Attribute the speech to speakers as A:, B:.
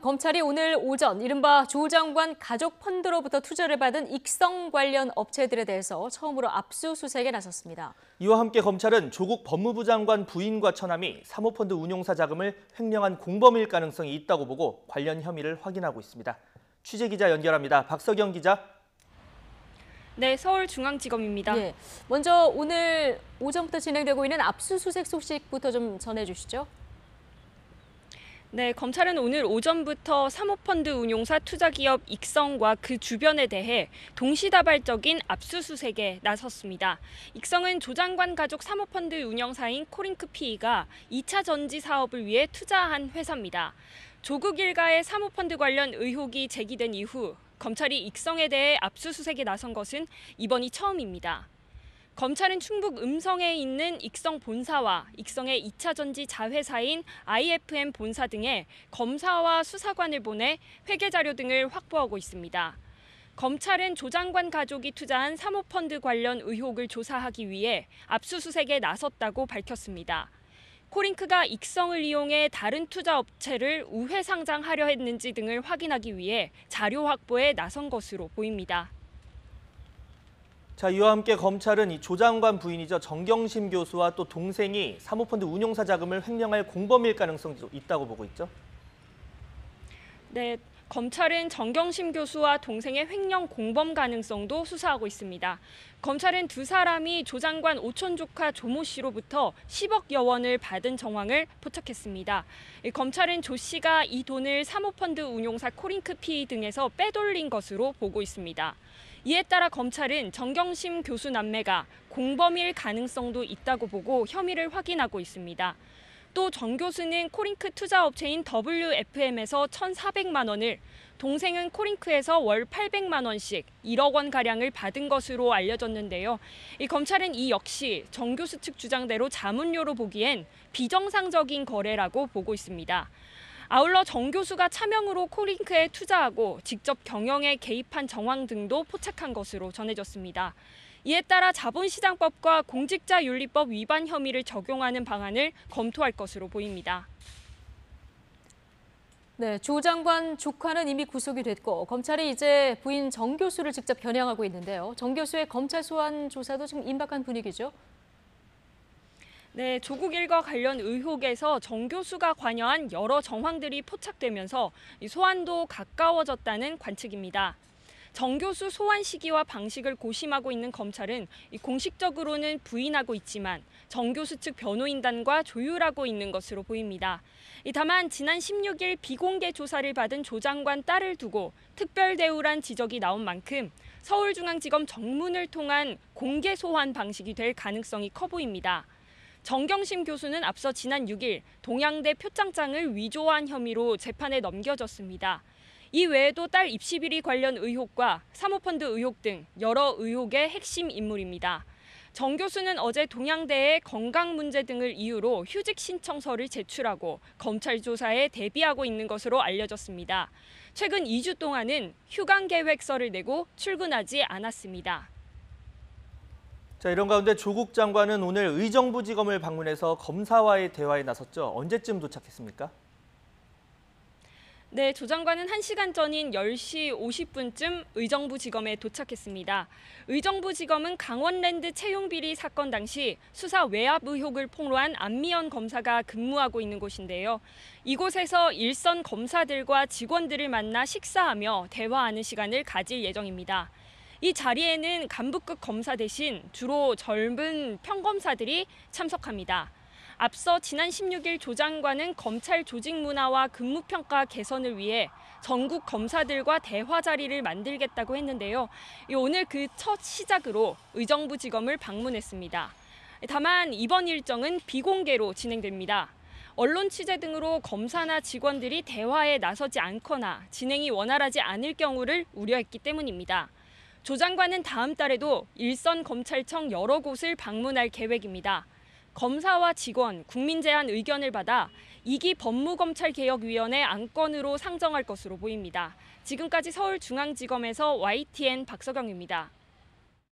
A: 검찰이 오늘 오전 이른바 조 장관 가족 펀드로부터 투자를 받은 익성 관련 업체들에 대해서 처음으로 압수수색에 나섰습니다.
B: 이와 함께 검찰은 조국 법무부 장관 부인과 처남이 사모펀드 운용사 자금을 횡령한 공범일 가능성이 있다고 보고 관련 혐의를 확인하고 있습니다. 취재기자 연결합니다. 박석영 기자.
C: 네, 서울중앙지검입니다.
A: 예, 먼저 오늘 오전부터 진행되고 있는 압수수색 소식부터 좀 전해주시죠.
C: 네, 검찰은 오늘 오전부터 사모펀드 운용사 투자기업 익성과 그 주변에 대해 동시다발적인 압수수색에 나섰습니다. 익성은 조 장관 가족 사모펀드 운영사인 코링크PE가 2차 전지 사업을 위해 투자한 회사입니다. 조국 일가의 사모펀드 관련 의혹이 제기된 이후 검찰이 익성에 대해 압수수색에 나선 것은 이번이 처음입니다. 검찰은 충북 음성에 있는 익성 본사와 익성의 2차 전지 자회사인 IFM 본사 등에 검사와 수사관을 보내 회계 자료 등을 확보하고 있습니다. 검찰은 조 장관 가족이 투자한 사모펀드 관련 의혹을 조사하기 위해 압수수색에 나섰다고 밝혔습니다. 코링크가 익성을 이용해 다른 투자 업체를 우회 상장하려 했는지 등을 확인하기 위해 자료 확보에 나선 것으로 보입니다.
B: 자, 이와 함께 검찰은 이 조 장관 부인이죠. 정경심 교수와 또 동생이 사모펀드 운용사 자금을 횡령할 공범일 가능성도 있다고 보고 있죠.
C: 네, 검찰은 정경심 교수와 동생의 횡령 공범 가능성도 수사하고 있습니다. 검찰은 두 사람이 조 장관 오촌 조카 조모 씨로부터 10억여 원을 받은 정황을 포착했습니다. 검찰은 조 씨가 이 돈을 사모펀드 운용사 코링크PE 등에서 빼돌린 것으로 보고 있습니다. 이에 따라 검찰은 정경심 교수 남매가 공범일 가능성도 있다고 보고 혐의를 확인하고 있습니다. 또 정 교수는 코링크 투자업체인 WFM에서 1,400만 원을, 동생은 코링크에서 월 800만 원씩 1억 원가량을 받은 것으로 알려졌는데요. 검찰은 이 역시 정 교수 측 주장대로 자문료로 보기엔 비정상적인 거래라고 보고 있습니다. 아울러 정 교수가 차명으로 코링크에 투자하고 직접 경영에 개입한 정황 등도 포착한 것으로 전해졌습니다. 이에 따라 자본시장법과 공직자윤리법 위반 혐의를 적용하는 방안을 검토할 것으로 보입니다.
A: 네, 조 장관 조카는 이미 구속이 됐고 검찰이 이제 부인 정 교수를 직접 겨냥하고 있는데요. 정 교수의 검찰 소환 조사도 지금 임박한 분위기죠.
C: 네, 조국 일과 관련 의혹에서 정 교수가 관여한 여러 정황들이 포착되면서 소환도 가까워졌다는 관측입니다. 정 교수 소환 시기와 방식을 고심하고 있는 검찰은 공식적으로는 부인하고 있지만 정 교수 측 변호인단과 조율하고 있는 것으로 보입니다. 다만 지난 16일 비공개 조사를 받은 조 장관 딸을 두고 특별 대우란 지적이 나온 만큼 서울중앙지검 정문을 통한 공개 소환 방식이 될 가능성이 커 보입니다. 정경심 교수는 앞서 지난 6일 동양대 표창장을 위조한 혐의로 재판에 넘겨졌습니다. 이 외에도 딸 입시 비리 관련 의혹과 사모펀드 의혹 등 여러 의혹의 핵심 인물입니다. 정 교수는 어제 동양대에 건강 문제 등을 이유로 휴직 신청서를 제출하고 검찰 조사에 대비하고 있는 것으로 알려졌습니다. 최근 2주 동안은 휴강 계획서를 내고 출근하지 않았습니다.
B: 자, 이런 가운데 조국 장관은 오늘 의정부지검을 방문해서 검사와의 대화에 나섰죠. 언제쯤 도착했습니까?
C: 네, 조 장관은 1시간 전인 10시 50분쯤 의정부지검에 도착했습니다. 의정부지검은 강원랜드 채용비리 사건 당시 수사 외압 의혹을 폭로한 안미연 검사가 근무하고 있는 곳인데요. 이곳에서 일선 검사들과 직원들을 만나 식사하며 대화하는 시간을 가질 예정입니다. 이 자리에는 간부급 검사 대신 주로 젊은 평검사들이 참석합니다. 앞서 지난 16일 조 장관은 검찰 조직 문화와 근무평가 개선을 위해 전국 검사들과 대화 자리를 만들겠다고 했는데요. 오늘 그 첫 시작으로 의정부지검을 방문했습니다. 다만 이번 일정은 비공개로 진행됩니다. 언론 취재 등으로 검사나 직원들이 대화에 나서지 않거나 진행이 원활하지 않을 경우를 우려했기 때문입니다. 조 장관은 다음 달에도 일선 검찰청 여러 곳을 방문할 계획입니다. 검사와 직원, 국민 제안 의견을 받아 2기 법무검찰개혁위원회 안건으로 상정할 것으로 보입니다. 지금까지 서울중앙지검에서 YTN 박석영입니다.